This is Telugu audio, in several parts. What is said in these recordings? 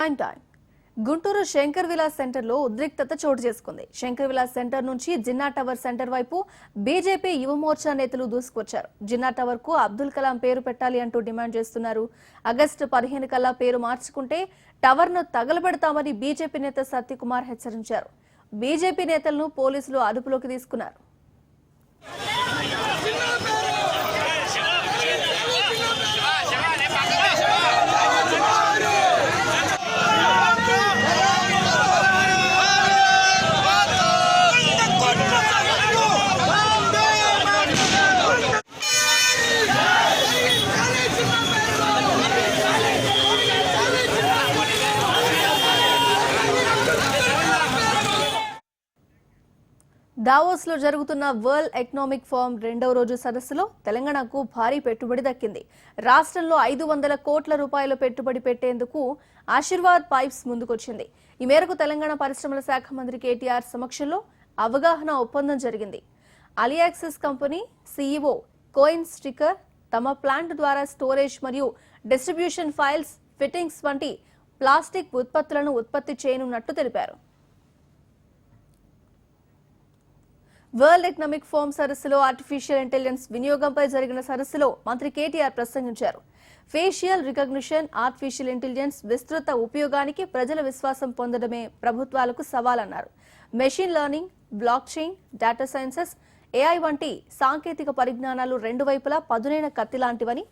టైం గుంటూరు శంకర్ విలాస్ సెంటర్ లో ఉద్రిక్తత చోటు చేసుకుంది. శంకర్ విలాస్ సెంటర్ నుంచి జిన్నా టవర్ సెంటర్ వైపు బీజేపీ యువ మోర్చా నేతలు దూసుకొచ్చారు. జిన్నా టవర్ కు అబ్దుల్ కలాం పేరు పెట్టాలి అంటూ డిమాండ్ చేస్తున్నారు. ఆగస్టు 15 కల్లా పేరు మార్చుకుంటే టవర్ ను తగలబెడతామని బీజేపీ నేత సత్యకుమార్ హెచ్చరించారు. బీజేపీ నేతలను పోలీసులు అదుపులోకి తీసుకున్నారు. దావోస్ లో జరుగుతున్న వరల్డ్ ఎకనామిక్ ఫోరం రెండవ రోజు సదస్సులో తెలంగాణకు భారీ పెట్టుబడి దక్కింది. రాష్ట్రంలో 500 కోట్ల రూపాయల పెట్టుబడి పెట్టేందుకు ఆశీర్వాద్ పైప్స్ ముందుకొచ్చింది. ఈ మేరకు తెలంగాణ పరిశ్రమల శాఖ మంత్రి కేటీఆర్ సమక్షంలో అవగాహన ఒప్పందం జరిగింది. అలియాక్సిస్ కంపెనీ సీఈఓ కోయిన్ స్టిక్కర్ తమ ప్లాంట్ ద్వారా స్టోరేజ్ మరియు డిస్ట్రిబ్యూషన్ ఫైల్స్, ఫిట్టింగ్స్ వంటి ప్లాస్టిక్ ఉత్పత్తులను ఉత్పత్తి చేయనున్నట్టు తెలిపారు. వరల్డ్ ఎకనామిక్ ఫోరం సదస్సులో ఆర్టిఫిషియల్ ఇంటెలిజెన్స్ వినియోగంపై జరిగిన సదస్సులో మంత్రి కేటీఆర్ ప్రసంగించారు. ఫేషియల్ రికగ్నిషన్, ఆర్టిఫిషియల్ ఇంటెలిజెన్స్ విస్తృత ఉపయోగానికి ప్రజల విశ్వాసం పొందడమే ప్రభుత్వాలకు సవాలన్నారు. Machine learning, blockchain, data sciences, AI వంటి సాంకేతిక పరిజ్ఞానాలు రెండు వైపులా పదునైన కత్తి లాంటివని,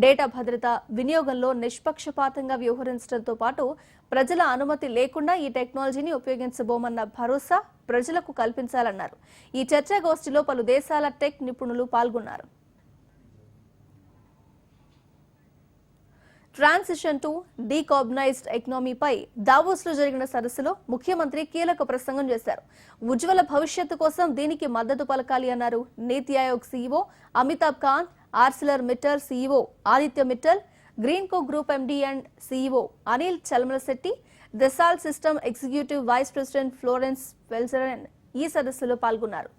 డేటా భద్రత, వినియోగంలో నిష్పక్షపాతంగా వ్యవహరించడంతో పాటు ప్రజల అనుమతి లేకుండా ఈ టెక్నాలజీని ఉపయోగించబోమన్న భరోసా ప్రజలకు కల్పించాలన్నారు. ఈ చర్చాగోష్ఠిలో పలు దేశాల టెక్ నిపుణులు పాల్గొన్నారు. ట్రాన్సిషన్ టు డీకార్బనైజ్డ్ ఎకనామీపై దావోస్ లో జరిగిన సదస్సులో ముఖ్యమంత్రి కీలక ప్రసంగం చేశారు. ఉజ్వల భవిష్యత్తు కోసం దీనికి మద్దతు పలకాలి అన్నారు. Niti Aayog CEO Amitabh Kant, Arcelor Mittal CEO Aditya Mittal, Greenko group MD and CEO Anil Chalamalasetty, Dassault system executive vice president Florence Verzelen ఈ సదస్సులో పాల్గొన్నారు.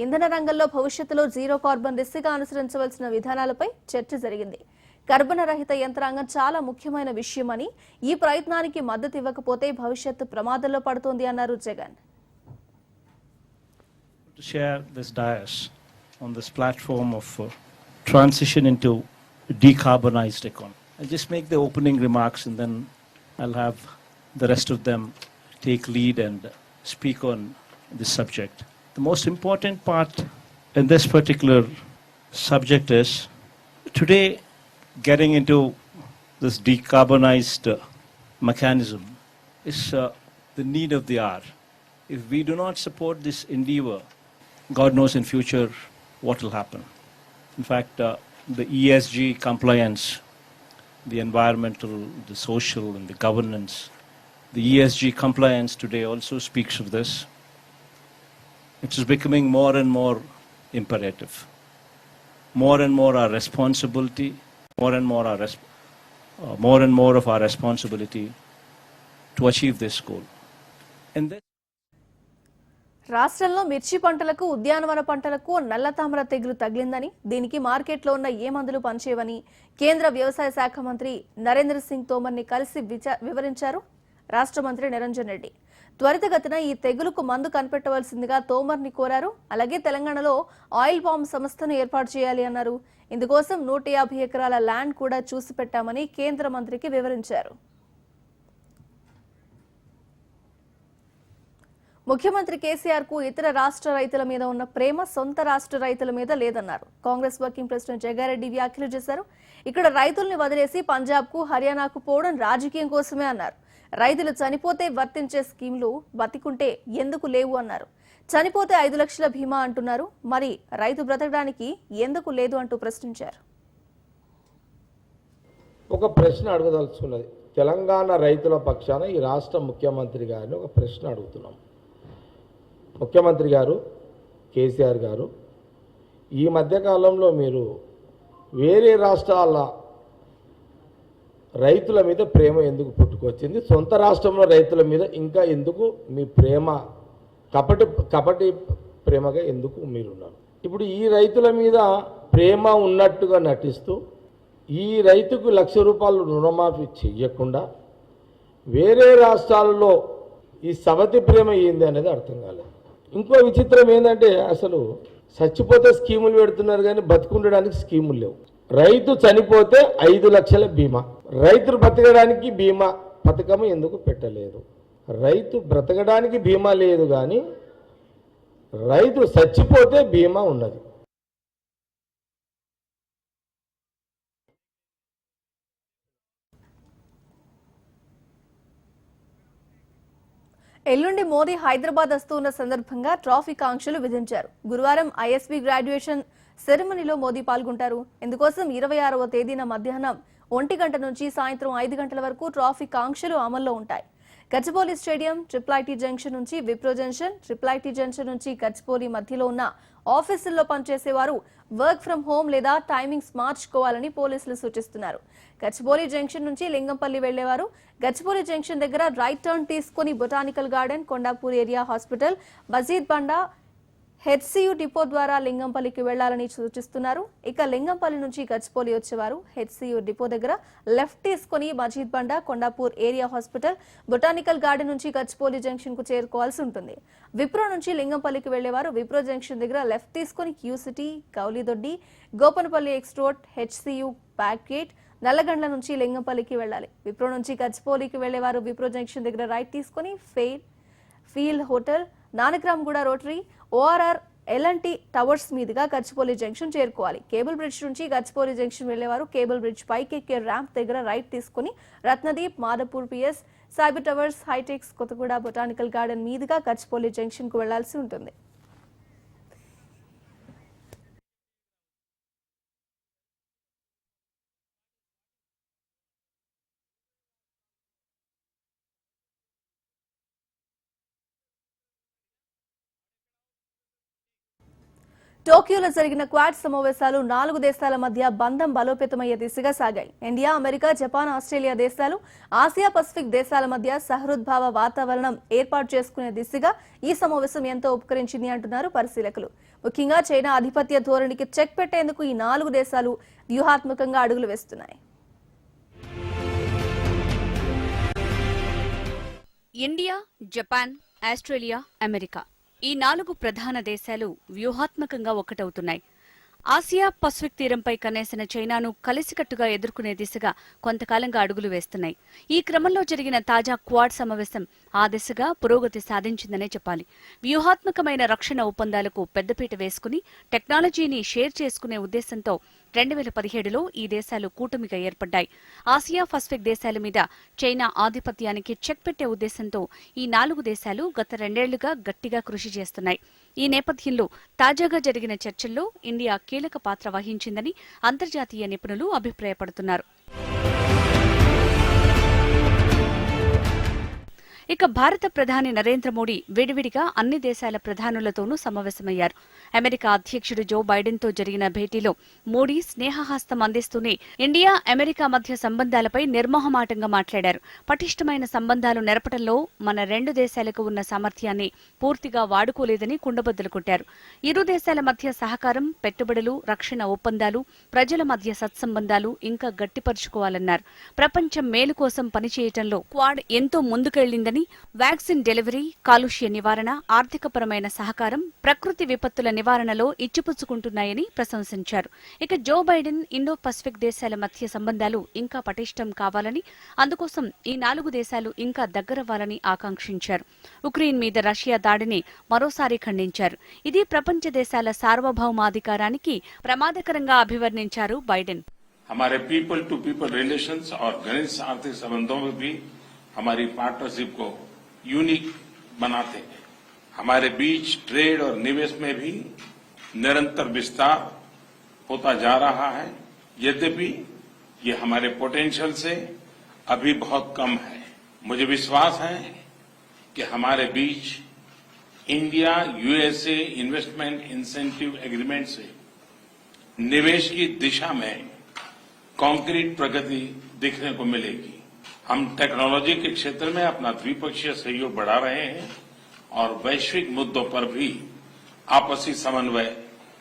ఇంధన రంగంలో భవిష్యత్తులో జీరో కార్బన్ దిశగా అనుసరించవలసిన విధానాలపై చర్చ జరిగింది. కర్బన రహిత యంత్రాంగం చాలా ముఖ్యమైన విషయమని, ఈ ప్రయత్నానికి మద్దతు ఇవ్వకపోతే భవిష్యత్తు ప్రమాదంలో పడుతోంది అన్నారు Jagan. To share this dais on this platform of transition into decarbonized economy. I'll just make the opening remarks and then I'll have the rest of them take lead and speak on this subject. The most important part in this particular subject is today getting into this decarbonized mechanism is the need of the hour. If we do not support this endeavor, God knows in future what will happen. In fact, the ESG compliance, the environmental, the social and the governance, the ESG compliance today also speaks of this. It is becoming more and more imperative. More and more our responsibility, more and more of our responsibility to achieve this goal. And this రాష్ట్రంలో మిర్చి పంటలకు, ఉద్యానవన పంటలకు నల్లతామర తెగులు తగిలిందని, దీనికి మార్కెట్లో ఉన్న ఏ మందులు పనిచేయవని కేంద్ర వ్యవసాయ శాఖ మంత్రి నరేంద్ర సింగ్ తోమర్ని కలిసి వివరించారు రాష్ట్ర మంత్రి నిరంజన్ రెడ్డి. త్వరితగతిన ఈ తెగులుకు మందు కనిపెట్టవలసిందిగా తోమర్ని కోరారు. అలాగే తెలంగాణలో ఆయిల్ పామ్ సంస్థను ఏర్పాటు చేయాలి అన్నారు. ఇందుకోసం 150 ఎకరాల ల్యాండ్ కూడా చూసి పెట్టామని కేంద్ర మంత్రికి వివరించారు. ముఖ్యమంత్రి కేసీఆర్ కు ఇతర రాష్ట్ర రైతుల మీద ఉన్న ప్రేమ సొంత రాష్ట్ర రైతుల మీద లేదన్నారు. కాంగ్రెస్ వర్కింగ్ ప్రెసిడెంట్ జగ్గారెడ్డి వ్యాఖ్యలు చేశారు. ఇక్కడ రైతుల్ని వదిలేసి పంజాబ్ కు, హర్యానాకు పోవడం రాజకీయం కోసమే అన్నారు. రైతులు చనిపోతే వర్తించే స్కీమ్లు బతికుంటే ఎందుకు లేవు అన్నారు. చనిపోతే 5 లక్షల బీమా అంటున్నారు, మరి రైతు బ్రతకడానికి ఎందుకు లేదు అంటూ ప్రశ్నించారు. ఒక ప్రశ్న అడగదలుచుకున్నది తెలంగాణ రైతుల పక్షాన ఈ రాష్ట్ర ముఖ్యమంత్రి గారిని ఒక ప్రశ్న అడుగుతున్నాం. ముఖ్యమంత్రి గారు కేసీఆర్ గారు, ఈ మధ్యకాలంలో మీరు వేరే రాష్ట్రాల రైతుల మీద ప్రేమ ఎందుకు పుట్టుకొచ్చింది? సొంత రాష్ట్రంలో రైతుల మీద ఇంకా ఎందుకు మీ ప్రేమ కపటి ప్రేమగా ఎందుకు మీరున్నారు? ఇప్పుడు ఈ రైతుల మీద ప్రేమ ఉన్నట్టుగా నటిస్తూ ఈ రైతుకు 1,00,000 రూపాయలు రుణమాఫీ చేయకుండా వేరే రాష్ట్రాలలో ఈ సవతి ప్రేమ ఏంది అనేది అర్థం కాలేదు. ఇంకో విచిత్రం ఏంటంటే అసలు చచ్చిపోతే స్కీములు పెడుతున్నారు కానీ బతుకుండడానికి స్కీములు లేవు. రైతు చనిపోతే 5 లక్షల బీమా, రైతులు బతకడానికి బీమా పథకం ఎందుకు పెట్టలేదు? రైతు బ్రతకడానికి బీమా లేదు కానీ రైతు చచ్చిపోతే బీమా ఉన్నది. ఎల్లుండి మోదీ హైదరాబాద్ వస్తున్న సందర్భంగా ట్రాఫిక్ ఆంక్షలు విధించారు. గురువారం ఐఎస్బీ గ్రాడ్యుయేషన్ సెరమనీలో మోదీ పాల్గొంటారు. ఇందుకోసం 26వ తేదీన మధ్యాహ్నం 1 గంట నుంచి సాయంత్రం 5 గంటల వరకు ట్రాఫిక్ ఆంక్షలు అమల్లో ఉంటాయి. Gachibowli stadium, triple IT junction నుంచి Wipro junction, triple IT junction నుంచి గచ్చిబౌలి మధ్యలో ఉన్న ఆఫీసుల్లో పనిచేసేవారు వర్క్ ఫ్రం హోం లేదా టైమింగ్స్ మార్చుకోవాలని పోలీసులు సూచిస్తున్నారు. గచ్చిబౌలి జంక్షన్ నుంచి లింగంపల్లి వెళ్లేవారు గచ్చిబౌలి జంక్షన్ దగ్గర రైట్ టర్న్ తీసుకుని botanical garden, Kondapur area hospital, Majeed Banda, HCU depot ద్వారా లింగంపల్లికి వెళ్లాలని సూచిస్తున్నారు. ఇక లింగంపల్లి నుంచి గచ్చిబౌలి వచ్చేవారు హెచ్సియు డిపో దగ్గర లెఫ్ట్ తీసుకుని Majeed Banda, Kondapur area hospital, botanical garden నుంచి గచ్చిబౌలి జంక్షన్ కు చేరుకోవాల్సి ఉంటుంది. విప్రో నుంచి లింగంపల్లికి వెళ్లేవారు విప్రో జంక్షన్ దగ్గర లెఫ్ట్ తీసుకుని Q City, Gowlidoddi, Gopanpally X road, HCU back gate, Nallagandla నుంచి లింగంపల్లికి వెళ్లాలి. విప్రో నుంచి గచ్చిబౌలికి వెళ్లేవారు విప్రో జంక్షన్ దగ్గర రైట్ తీసుకుని feel hotel, Nanakramguda rotary, ORR, LNT towers మీదుగా గచ్చిబౌలి జంక్షన్ చేరుకోవాలి. కేబుల్ బ్రిడ్జ్ నుంచి గచ్చిబౌలి జంక్షన్ వెళ్లేవారు కేబుల్ బ్రిడ్జ్ పైకి ఎక్కే ర్యాంప్ దగ్గర రైట్ తీసుకుని Ratnadeep, Madhapur PS, cyber towers, Hitex, Kothaguda, botanical garden మీదుగా గచ్చిబౌలి జంక్షన్ కు వెళ్లాల్సి ఉంటుంది. టోక్యోలో జరిగిన క్వాడ్ సమావేశాలు 4 దేశాల మధ్య బంధం బలోపేతమయ్యే దిశగా సాగాయి. ఇండియా, అమెరికా, జపాన్, ఆస్ట్రేలియా దేశాలు ఆసియా పసిఫిక్ దేశాల మధ్య సహృద్భావ వాతావరణం ఏర్పాటు చేసుకునే దిశగా ఈ సమావేశం ఎంతో ఉపకరించింది అంటున్నారు పరిశీలకులు. ముఖ్యంగా చైనా ఆధిపత్య ధోరణికి చెక్ పెట్టేందుకు ఈ 4 దేశాలు వ్యూహాత్మకంగా అడుగులు వేస్తున్నాయి. ఇండియా, జపాన్, ఆస్ట్రేలియా, అమెరికా ఈ 4 ప్రధాన దేశాలు వ్యూహాత్మకంగా ఒక్కటవుతున్నాయి. ఆసియా పసిఫిక్ తీరంపై కన్నేసిన చైనాను కలిసికట్టుగా ఎదుర్కొనే దిశగా కొంతకాలంగా అడుగులు వేస్తున్నాయి. ఈ క్రమంలో జరిగిన తాజా క్వాడ్ సమావేశం ఆ దిశగా పురోగతి సాధించిందనే చెప్పాలి. వ్యూహాత్మకమైన రక్షణ ఒప్పందాలకు పెద్దపీట వేసుకుని టెక్నాలజీని షేర్ చేసుకునే ఉద్దేశంతో 2017లో ఈ దేశాలు కూటమిగా ఏర్పడ్డాయి. ఆసియా పసిఫిక్ దేశాల మీద చైనా ఆధిపత్యానికి చెక్ పెట్టే ఉద్దేశంతో ఈ 4 దేశాలు గత 2 ఏళ్లుగా గట్టిగా కృషి చేస్తున్నాయి. ఈ నేపథ్యంలో తాజాగా జరిగిన చర్చల్లో ఇండియా కీలక పాత్ర వహించిందని అంతర్జాతీయ నిపుణులు అభిప్రాయపడుతున్నారు. ఇక భారత ప్రధాని నరేంద్ర మోడీ విడివిడిగా అన్ని దేశాల ప్రధానులతోనూ సమావేశమయ్యారు. అమెరికా అధ్యక్షుడు జో బైడెన్తో జరిగిన భేటీలో మోడీ స్నేహహస్తం అందిస్తూనే ఇండియా, అమెరికా మధ్య సంబంధాలపై నిర్మోహమాటంగా మాట్లాడారు. పటిష్టమైన సంబంధాలు నెరపడంలో మన 2 దేశాలకు ఉన్న సామర్థ్యాన్ని పూర్తిగా వాడుకోలేదని కుండబద్దలు కొట్టారు. ఇరు దేశాల మధ్య సహకారం, పెట్టుబడులు, రక్షణ ఒప్పందాలు, ప్రజల మధ్య సత్సంబంధాలు ఇంకా గట్టిపరుచుకోవాలన్నారు. ప్రపంచం మేలు కోసం పనిచేయటంలో క్వాడ్ ఎంతో ముందుకెళ్లిందని, వ్యాక్సిన్ డెలివరీ, కాలుష్య నివారణ, ఆర్థికపరమైన సహకారం, ప్రకృతి విపత్తుల నివారణలో ఇచ్చిపుచ్చుకుంటున్నాయని ప్రశంసించారు. ఇక జో బైడెన్ ఇండో పసిఫిక్ దేశాల మధ్య సంబంధాలు ఇంకా పటిష్టం కావాలని, అందుకోసం ఈ 4 దేశాలు ఇంకా దగ్గరవ్వాలని ఆకాంక్షించారు. ఉక్రెయిన్ మీద రష్యా దాడిని మరోసారి ఖండించారు. ఇది ప్రపంచ దేశాల సార్వభౌమాధికారానికి ప్రమాదకరంగా అభివర్ణించారు బైడెన్. हमारे पीपल टू पीपल रिलेशंस और घनिष्ठ आर्थिक संबंधों में भी हमारी पार्टनरशिप को यूनिक बनाते हैं. हमारे बीच ट्रेड और निवेश में भी निरंतर विस्तार होता जा रहा है. यद्यपि ये हमारे पोटेंशियल से अभी बहुत कम है. मुझे विश्वास है कि हमारे बीच India USA investment incentive agreement से निवेश की दिशा में कॉन्क्रीट प्रगति देखने को मिलेगी. हम टेक्नोलॉजी के क्षेत्र में अपना द्विपक्षीय सहयोग बढ़ा रहे हैं और वैश्विक मुद्दों पर भी आपसी समन्वय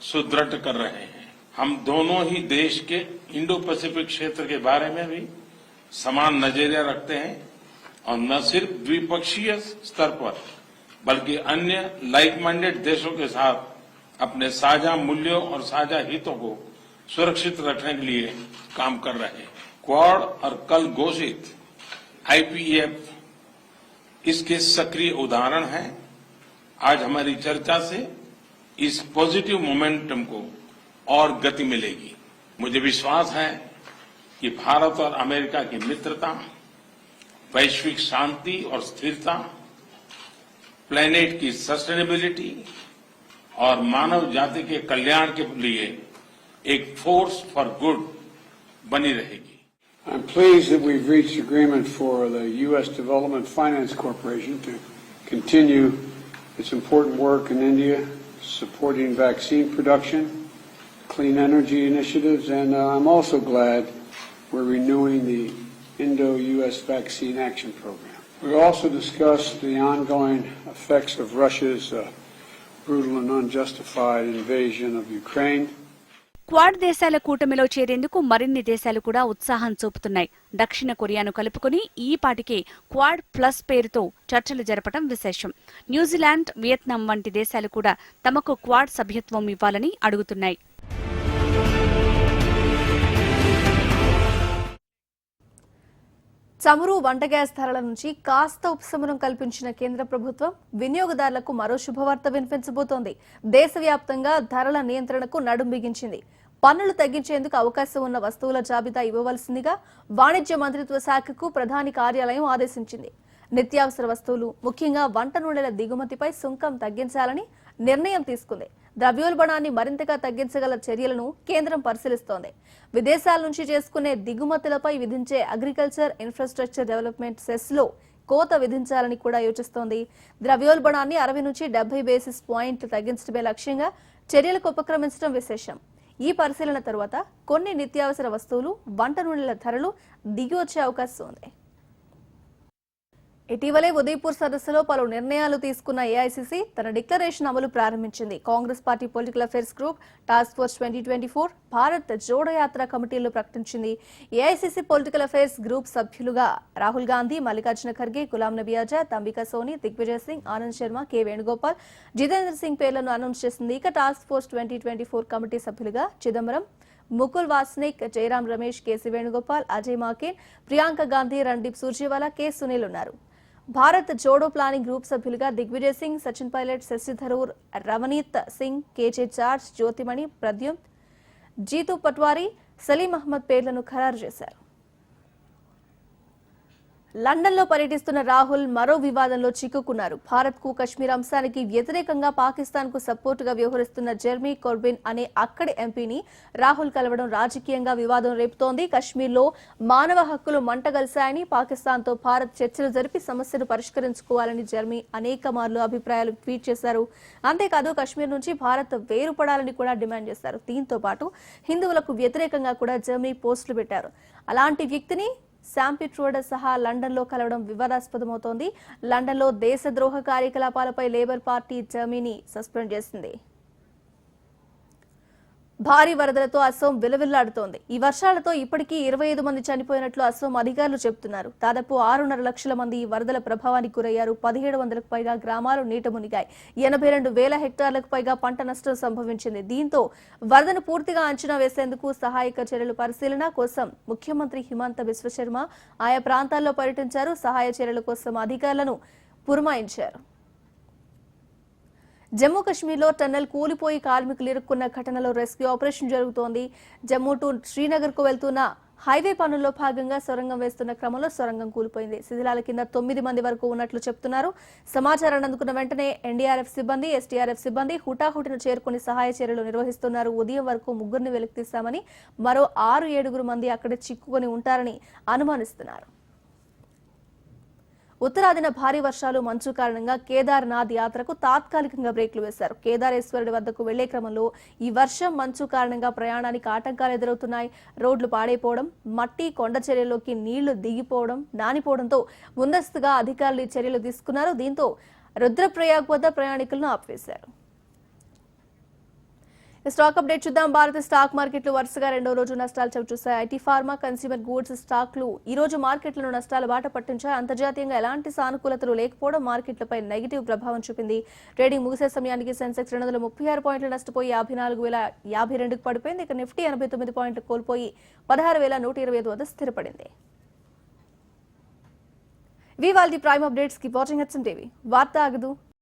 सुदृढ़ कर रहे हैं. हम दोनों ही देश के इंडो पैसिफिक क्षेत्र के बारे में भी समान नजरिया रखते हैं और न सिर्फ द्विपक्षीय स्तर पर बल्कि अन्य लाइक माइंडेड देशों के साथ अपने साझा मूल्यों और साझा हितों को सुरक्षित रखने के लिए काम कर रहे हैं। क्वाड और कल घोषित IPEF इसके सक्रिय उदाहरण हैं। आज हमारी चर्चा से इस पॉजिटिव मोमेंटम को और गति मिलेगी। मुझे विश्वास है कि भारत और अमेरिका की मित्रता, वैश्विक शांति और स्थिरता, प्लेनेट की सस्टेनेबिलिटी और मानव जाति के कल्याण के लिए एक फोर्स फॉर गुड बनी रहेगी। I'm pleased that we've reached agreement for the U.S. Development Finance Corporation to continue its important work in India, supporting vaccine production, clean energy initiatives, and I'm also glad we're renewing the Indo-U.S. Vaccine Action Program. We also discussed the ongoing effects of Russia's brutal and unjustified invasion of Ukraine. Quad దేశాల కూటమిలో చేరేందుకు మరిన్ని దేశాలు కూడా ఉత్సాహం చూపుతున్నాయి. దక్షిణ కొరియాను కలుపుకుని ఈ పాటికి క్వాడ్ ప్లస్ పేరుతో చర్చలు జరపడం విశేషం. న్యూజిలాండ్, వియత్నాం వంటి దేశాలు కూడా తమకు క్వాడ్ సభ్యత్వం ఇవ్వాలని అడుగుతున్నాయి. చమురు, వంట గ్యాస్ ధరల నుంచి కాస్త ఉపశమనం కల్పించిన కేంద్ర ప్రభుత్వం వినియోగదారులకు మరో శుభవార్త వినిపించబోతోంది. దేశవ్యాప్తంగా ధరల నియంత్రణకు నడుం బిగించింది. పన్నులు తగ్గించేందుకు అవకాశం ఉన్న వస్తువుల జాబితా ఇవ్వవలసిందిగా వాణిజ్య మంత్రిత్వ శాఖకు ప్రధాని కార్యాలయం ఆదేశించింది. నిత్యావసర వస్తువులు, ముఖ్యంగా వంట నూనెల దిగుమతిపై సుంకం తగ్గించాలని నిర్ణయం తీసుకుంది. ద్రవ్యోల్బణాన్ని మరింతగా తగ్గించగల చర్యలను కేంద్రం పరిశీలిస్తోంది. విదేశాల నుంచి చేసుకునే దిగుమతులపై విధించే అగ్రికల్చర్ ఇన్ఫ్రాస్ట్రక్చర్ డెవలప్మెంట్ సెస్లో కోత విధించాలని కూడా యోచిస్తోంది. ద్రవ్యోల్బణాన్ని 60 నుంచి 70 బేసిస్ పాయింట్లు తగ్గించడమే లక్ష్యంగా చర్యలకు ఉపక్రమించడం విశేషం. ఈ పరిశీలన తరువాత కొన్ని నిత్యావసర వస్తువులు, వంట నూనెల ధరలు దిగి వచ్చే అవకాశం ఉంది. ఇటీవలే ఉదయపూర్ సదస్సులో పలు నిర్ణయాలు తీసుకున్న ఏఐసీసీ తన డిక్లరేషన్ అమలు ప్రారంభించింది. Congress party political affairs group task force 2024 Bharat Jodo Yatra కమిటీలో ప్రకటించింది. ఏఐసీసీ పొలిటికల్ అఫైర్స్ గ్రూప్ సభ్యులుగా రాహుల్ గాంధీ, మల్లికార్జున ఖర్గే, గులాం నబీ ఆజాద్, అంబికా సోని, దిగ్విజయ్ సింగ్, ఆనంద్ శర్మ, కె వేణుగోపాల్, జితేంద్ర సింగ్ పేర్లను అనౌన్స్ చేసింది. ఇక టాస్క్ ఫోర్స్ 2024 కమిటీ సభ్యులుగా చిదంబరం, ముకుల్ వాస్నిక్, జయరాం రమేష్, కేసీ వేణుగోపాల్, అజయ్ మాకేన్, ప్రియాంక గాంధీ, రణ్దీప్ సూర్జేవాలా, కె సునీల్ ఉన్నారు. భారత్ జోడో ప్లానింగ్ గ్రూప్ సభ్యులుగా దిగ్విజయ్ సింగ్, సచిన్ పైలట్, శశి థరూర్, రవనీత్ సింగ్, కేజే జార్జ్, జ్యోతిమణి, ప్రద్యుమ్, జీతూ పట్వారీ, సలీం అహ్మద్ పేర్లను ఖరారు చేశారు. లండన్లో పర్యటిస్తున్న రాహుల్ మరో వివాదంలో చిక్కుకున్నారు. భారత్కు కశ్మీర్ అంశానికి వ్యతిరేకంగా పాకిస్తాన్కు సపోర్టుగా వ్యవహరిస్తున్న జెర్మీ కోర్బిన్ అనే అక్కడి ఎంపీని రాహుల్ కలవడం రాజకీయంగా వివాదం రేపుతోంది. కశ్మీర్లో మానవ హక్కులు మంటగలిశాయని, పాకిస్తాన్తో భారత్ చర్చలు జరిపి సమస్యను పరిష్కరించుకోవాలని జెర్మీ అనేక మార్లు అభిప్రాయాలు ట్వీట్ చేశారు. అంతేకాదు కశ్మీర్ నుంచి భారత్ వేరుపడాలని కూడా డిమాండ్ చేశారు. దీంతో పాటు హిందువులకు వ్యతిరేకంగా కూడా జెర్మీ పోస్టులు పెట్టారు. అలాంటి వ్యక్తిని శామ్ పిట్రోడా సహా లండన్లో కలవడం వివాదాస్పదమవుతోంది. లండన్లో దేశద్రోహ కార్యకలాపాలపై లేబర్ పార్టీ జర్మీని సస్పెండ్ చేసింది. భారీ వరదలతో అసోం విలవిల్లాడుతోంది. ఈ వర్షాలతో ఇప్పటికీ 25 మంది చనిపోయినట్లు అసోం అధికారులు చెబుతున్నారు. దాదాపు 6.5 లక్షల మంది ఈ వరదల ప్రభావానికి గురయ్యారు. 1700కు పైగా గ్రామాలు నీట మునిగాయి. 82,000 హెక్టార్లకు పైగా పంట నష్టం సంభవించింది. దీంతో వరదను పూర్తిగా అంచనా వేసేందుకు సహాయక చర్యల పరిశీలన కోసం ముఖ్యమంత్రి హిమంత బిశ్వ శర్మ ఆయా ప్రాంతాల్లో పర్యటించారు. సహాయ చర్యల కోసం అధికారులను పురమాయించారు. జమ్మూ కశ్మీర్లో టన్నెల్ కూలిపోయి కార్మికులు ఇరుక్కున్న ఘటనలో రెస్క్యూ ఆపరేషన్ జరుగుతోంది. జమ్మూ టు శ్రీనగర్ కు వెళ్తున్న హైవే పనుల్లో భాగంగా సొరంగం వేస్తున్న క్రమంలో సొరంగం కూలిపోయింది. శిథిలాల కింద 9 మంది వరకు ఉన్నట్లు చెబుతున్నారు. సమాచారాన్ని అందుకున్న వెంటనే ఎన్డీఆర్ఎఫ్ సిబ్బంది, ఎస్టీఆర్ఎఫ్ సిబ్బంది హుటాహుటిన చేరుకుని సహాయ చర్యలు నిర్వహిస్తున్నారు. ఉదయం వరకు 3 వెలికితీశామని, మరో 6-7 మంది అక్కడే చిక్కుకొని ఉంటారని అనుమానిస్తున్నారు. ఉత్తరాదిన భారీ వర్షాలు, మంచు కారణంగా కేదార్నాథ్ యాత్రకు తాత్కాలికంగా బ్రేకులు వేశారు. కేదారేశ్వరుడి వద్దకు వెళ్లే క్రమంలో ఈ వర్షం, మంచు కారణంగా ప్రయాణానికి ఆటంకాలు ఎదురవుతున్నాయి. రోడ్లు పాడైపోవడం, మట్టి కొండ చర్యలోకి నీళ్లు దిగిపోవడం, నానిపోవడంతో ముందస్తుగా అధికారులు ఈ చర్యలు తీసుకున్నారు. దీంతో రుద్రప్రయాగ్ వద్ద ప్రయాణికులను ఆపివేశారు. స్టాక్ అప్డేట్ చూద్దాం. భారత స్టాక్ మార్కెట్లు వరుసగా రెండో రోజు నష్టాలు చవిచూశాయి. ఐటీ, ఫార్మా, కన్స్యూమర్ గూడ్స్ స్టాక్లు ఈ రోజు మార్కెట్లను నష్టాల బాట పట్టించాయి. అంతర్జాతీయంగా ఎలాంటి సానుకూలతలు లేకపోవడం మార్కెట్లపై నెగిటివ్ ప్రభావం చూపింది. ట్రేడింగ్ ముగిసే సమయానికి సెన్సెక్స్ 236 పాయింట్లు నష్టపోయి 54,052కు పడిపోయింది. ఇక నిఫ్టీ 89 పాయింట్లు కోల్పోయి 16,125 వద్ద స్థిరపడింది. ఇవి వాళ్ళ prime updates. Keep watching HM TV. వార్త ఆగదు,